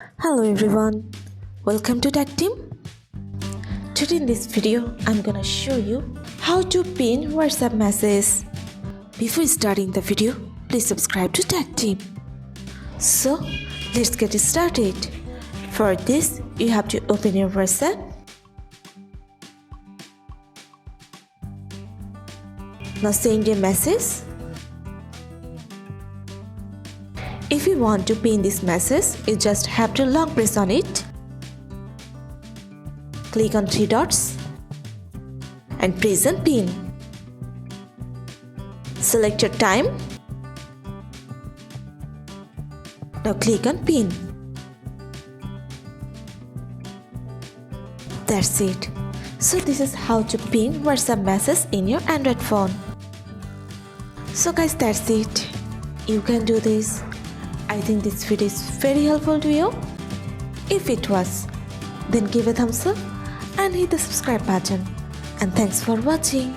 Hello everyone, welcome to Tactim. Today in this video, I'm gonna show you how to pin WhatsApp message. Before starting the video, please subscribe to Tactim. So, let's get started. For this, you have to open your WhatsApp. Now send a message. If you want to pin this message, you just have to long press on it. Click on three dots and press on pin. Select your time. Now click on pin. That's it. So this is how to pin WhatsApp message in your Android phone. So guys, that's it. You can do this. I think this video is very helpful to you. If it was, then give a thumbs up and hit the subscribe button. And thanks for watching.